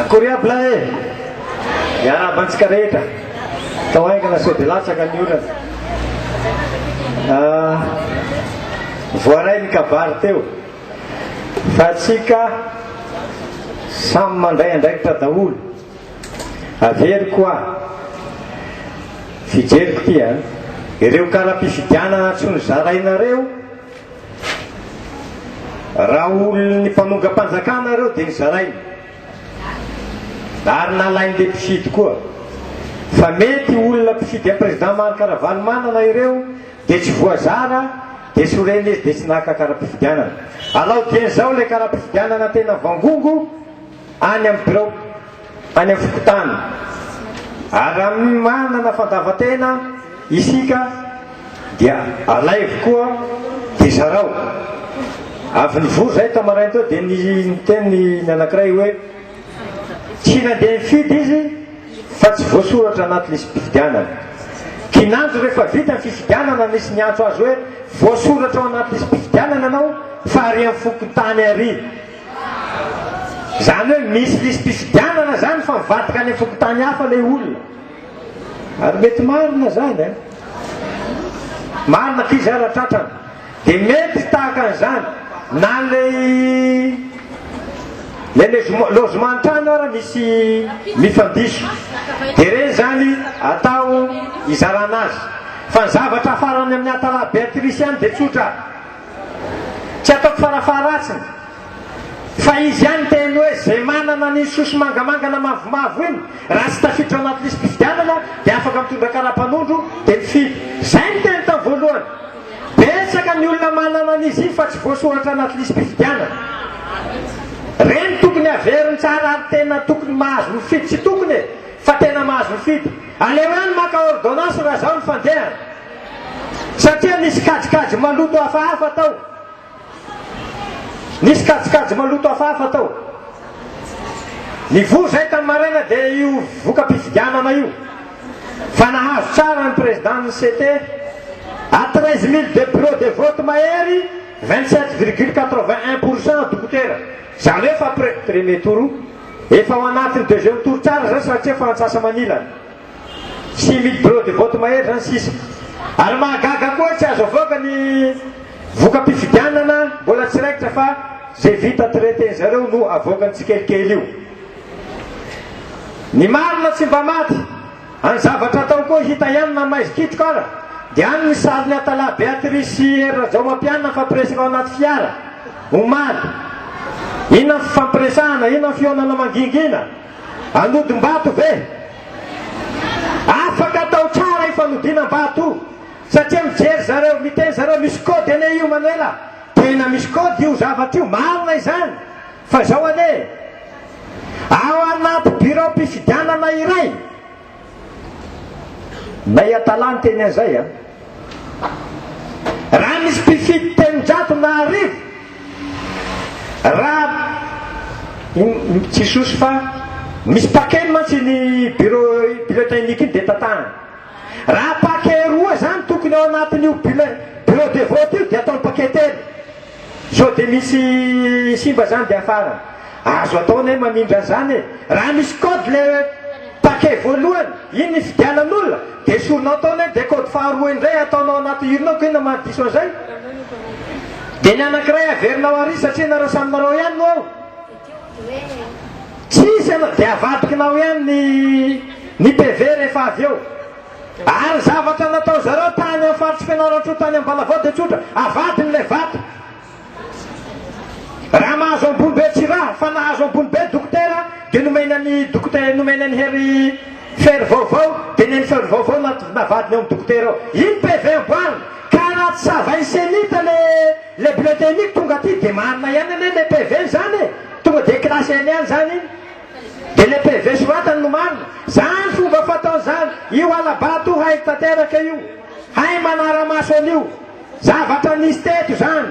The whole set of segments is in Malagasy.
Koreabla e iarabantsika rehetra tao haingana sao dia latsaka ny olana voaray ny kabary teo fa atsika samy mandray andraikitra daholo averiko a fijeriko tia ireo karaha-pifidianana tsy ny zarainareo raha olony mpanonga-panjakana reo dia ny zarainy ary nalain'le mpifidy koa fa mety olona mpifidy président Marc-Ravalomanana manana ireo dia tsy voazara dia tsy horeny izy dia tsy naka karaha-pifidianana alao dian'izao le karaha-pifidianana tena vangongo any amin'ny birao any amin'ny fokotany ary raha manana fandavatena isika dia alaivo koa dia zarao avy nivory zay tamarainy teo dia niteny ny anankiray hoe tsy nandeha mifidy izy fa tsy voasoratra anaty lisy mpifidianana kinandro rehefa vita ny fifidianana nisy niantso azy hoe voasoratra ao anaty lisy mpifidianana anao fa ary amin'ny fokotany ary zany hoe misy lisy mpifidianana zany fa mivadika any amin'ny fokotany hafa le olona ary mety marina zany marina ty zay raha tratrana dia mety tahaka an'izany na le logementrano ara misy mifandiso dia reny zany atao izarana azy fa ny zavatra afarany amin'ny atala Beatrice any dia tsotra tsy ataoko farafaratsiny fa izy ihany teny hoe zay manana ny sosy mangamanga na mavomavo iny raha tsy tafiditra anaty lisy mpifidianana dia afaka mitondra karaha-panondro dia mifidy zay ny teny tamin'ny voalohany betsaka ny olona manana an'izy iny fa tsy voasoratra anaty lisy mpifidianana reny tokony averiny tsara ary tena tokony mahazo mifidy tsy tokony fa tena mahazo mifidy aleo ihany maka ordonnance raha zao ny fandehana satria nisy kajikajy maloto hafahafa tao nisy kajikajy maloto hafahafa tao nivory zay tamin'ny maraina dia io voka-pifidianana io fa nahazo tsara ny président ny CT à 13 000 de bureau de vote mahery 27,81% dokotera zany hoe fa premier tour efa ao anatin'ny deuxième tour tsara zay satria fa antsasa manilana 6 000 bureau de vote mahery zany sisa ary mahagaga koa tsy azo avoaka ny voka-pifidianana mbola tsy raikitra fa zay vita traité zareo no avoakany tsikelikely io ny marina tsy mba maty any zavatra atao koa hita ihany na maizikitroka ara dia any ny saliny atala Beatrice razao mampianina fampiresaka ao anaty fiara omaly inona ny fampiresahana inona ny fionana mangingina anodim-bato ve afaka atao tsara ifanodinam-bato satria mijery zareo miteny zareo misy kody ane io manuela tena misy kody io zavatra io marina izany fa zao ane ao anaty bureau mpifidianana iray na iatalany teny an'izay raha misy mpifidy tenin-jato na arivo raha tsy sosy fa misy paquet mantsy ny bureau-technique iny dia tatahana raha paquet roa zany tokony ao anatin'io bureau de vote io dia ataony paquet telo sao dia misy simba zany dia afara azo ataony mamindra zany raha misy code le paquet voalohany iny ny fidianan'olona dia soronao ataony dia code faharoa indray ataonao anaty ironao ko ina mahadiso an'izay dia ny anankiray averinao ary satria nareo saminareo ihany no ao tsisy anao dia avadikinao ihany ny PV rehefa avy eo ary zavatra natao zareo tany amin'ny faritry fianaratro tany amin'ny Balavao dia tsotra avadiny le vato raha mahazo ambony be tsy raha fa nahazo ambony be dokotera dia nomenany dokotera nomenany hery fery vaovao dia neny fery vaovao navadiny eo amin'ny dokotera ao iny PV amboarina ka raha tsy savainy senita le bibliotechnique tonga aty dia marina ihany ane le PV zany tonga dia klasy any ihany zany iny dia le PV soratany no marina zany fomba fataon'izany io alabato haiko tanteraka io hay manara-maso an'io zavatra nisy teto zany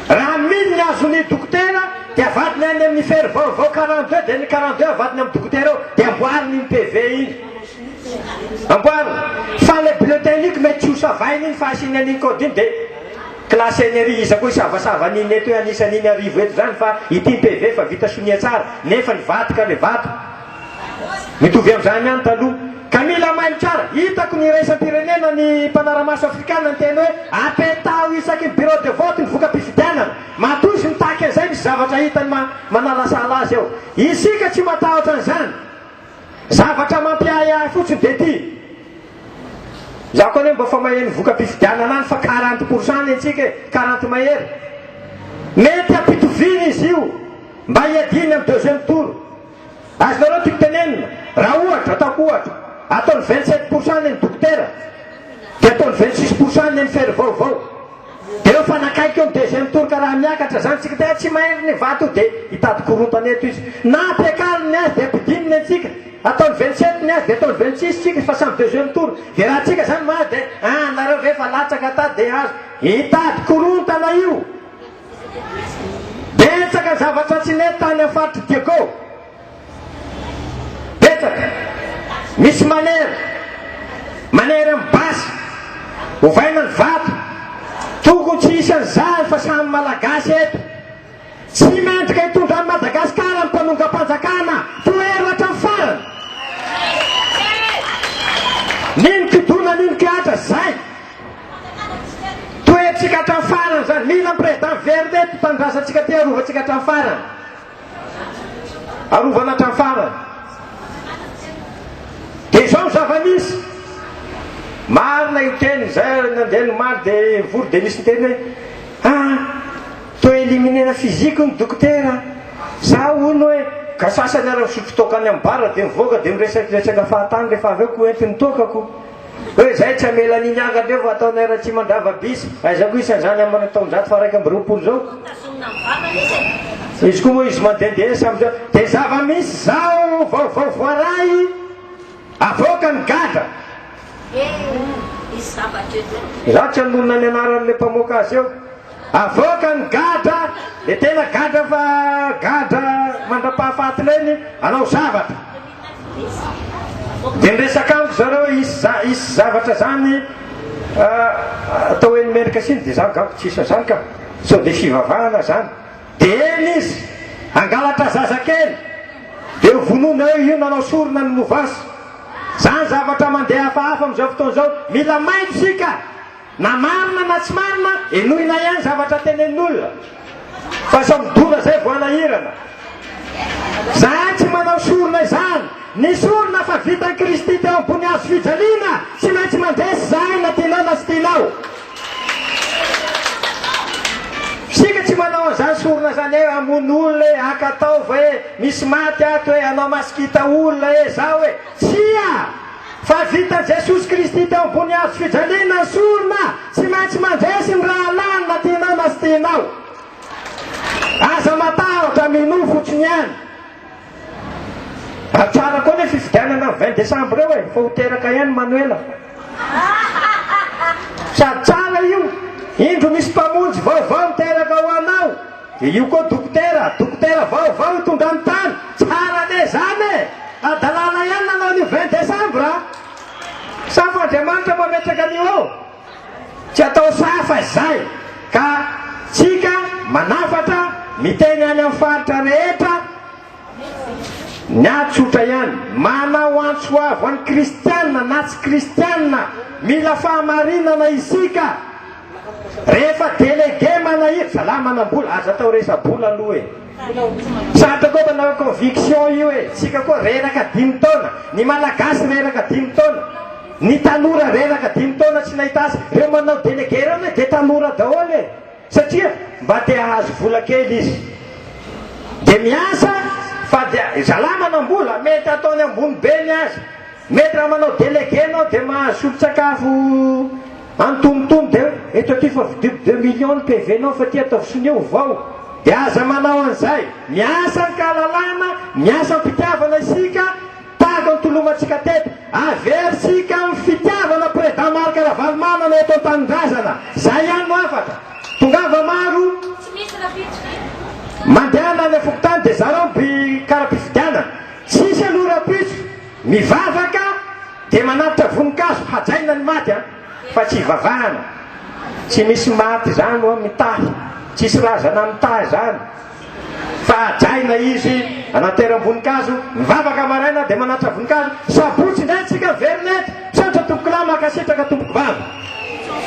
raha mily ny azony dokotera dia avadiny any amin'ny fery vaovao 42 dia ny 42 avadiny amin'ny dokotera ao dia amboariny iny PV iny amboariny fa le bibliotechnique mety tsy ho savainy iny fa asiny an'iny code iny dia klasy énergie koa isavasava an'iny eto hoe anisan'iny arivo eto zany fa ity PV fa vita sonia tsara nefa ny vato ka le vato mitovy amin'izany ihany taloha ka mila mailo tsara hitako ny raisam-pirenena ny mpanaramaso afrikana ny teny hoe apetao isaky ny bureau de vote ny voka-pifidianana matozy mitaky an'izay misy zavatra hitany manalasala azy eo isika tsy matahotra an'izany zavatra mampiahy fotsiny de ty za koa hoe mba fa maheny voka-pifidianana any fa 40% antsika 40 mahery mety ampitoviny izy io mba hiadiny amin'ny deuxième tour azonareo tiako tenenina raha ohatra ataoko ohatra ataony 27% ny dokotera dia ataony 26% ny fery vaovao dia eo fanakaiky eo ny deuxième tour ka raha miakatra zany tsika dia tsy mahery ny vato dia hitady korontana eto izy na ampiakariny azy dia ampidininy antsika ataony 27 ny azy dia ataony 26 tsika fa samy deuxième tour dia raha tsika zany mahazy dia nareo rehefa latsaka tady dia azo hitady korontana io betsaka zavatra tsy nety tany amin'ny faritry Diego betsaka misy manery amin'ny basy hovaina ny vato tokony tsy isy an'izany fa samy malagasy eto tsy mendrika hitondra ny Madagasikara ny mpanonga-panjakana toero hatramin'ny farany niny kidona niny kiatra zay toetrika hatramin'ny farany zany mila ny président verde eto tandrasantsika ty arovantsika hatramin'ny farany arovana hatramin'ny farany dia izao ny zava-misy marina io teny zay nandeha nomary dia vory dia misy nyteny hoe to éliminena physique ny dokotera za ono hoe ka sasany ara misotro tokany amin'ny bara dia mivoaka dia miresakresaka fahatany rehefa avy eo ko entiny tokako hoe zay tsy amela n'iny angadreo fa ataonay raha tsy mandrava bisy aizako isan'izany amin'ny taonjato fa raiky amby 20 zao izy koa moa izy mandehandeha samyzao dia zava-misy zao vaovao voaray avoaka ny gadra za tsy anonona ny anaran'le mpamoaka azy eo avoaka ny gadra dia tena gadra fa gadra mandra-pahafaty leny anao zavatra dia niresaka amiko zareo isy zavatra zany atao hoe nimerika siny dia za gako tsisa zany ka sao dia fivavahana zany dia eny izy angalatra zazakely dia vonona eo io nanao sorona ny movasy zany zavatra mandeha hafahafa amin'izao fotoana zao mila mailo sika na marina na tsy marina enohina ihany zavatra tenenin'olona fa sao midona zay voanahirana za tsy manao sorona izany ny sorona fa vitany Kristy teo ambony hazo fijaliana tsy maintsy mandresy zahay na tianao na tsy tianao sika tsy manao an'izany sorona zany hoe amono olona hoe akataova hoe misy maty ato hoe anao masikita olona hoe zao hoe tsia fa vitany Jesosy Kristy teo ambony hazo fijaliana ny sorona tsy maintsy mandresy ny raha lany na tianao na tsy tianao aza matahotra mino fotsiny ihany tsara koa ny fifidianana 20 décembre eo e fa ho teraka ihany Manuela sady tsara io indro misy mpamonjy vaovao miteraka ho anao dia io koa dokotera vaovao hitondra ny tany tsara le zany e adalàna ihany nanao ny 20 décembre safa Andriamanitra mametraka an'io tsy atao safa izay ka tsika manafatra miteny any amin'ny faritra rehetra ny atsotra ihany manao antsoavo any kristianina na tsy kristianina mila fahamarinana isika rehefa délégué manahiry zalahy manam-bola aza atao resa-bola aloha e satra koa manao conviction io e tsika koa reraka 5 taona ny malagasy reraka 5 taona ny tanora reraka 5 taona tsy nahita azy reo manao délégué reo ne dia tanora daholo e satria mba te ahazo vola kely izy dia miasa fa dia zalahy manam-bola mety ataony ambony beny azy mety raha manao délégué anao dia mahasolo-tsakafo antonotono dia eto aty fa vidibo 2 millions ny PV nao fa ty ataovy soneo vao dia aza manao an'izay miasa ny kahalalana miasa ny fitiavana isika tahaka ny tolomantsika teto aversika ny fitiavana président Marc Ravalomanana eto an-tanindrazana zay ihany no afatra tongava maro mandehana ny fokotany dia zareo by kara-pifidiana tsisy aloha rapitso mivavaka dia manatitra voninkazo hajaina ny maty fa tsy hivavahana tsy misy maty zany oa mitahy, tsisy razana mitahy zany fa ajaina izy anateram-voninkazo mivavaka maraina dia manatra voninkazo sabotsy indray tsika verina eto misaotra tompoko lahy makasitraka tompoko vavy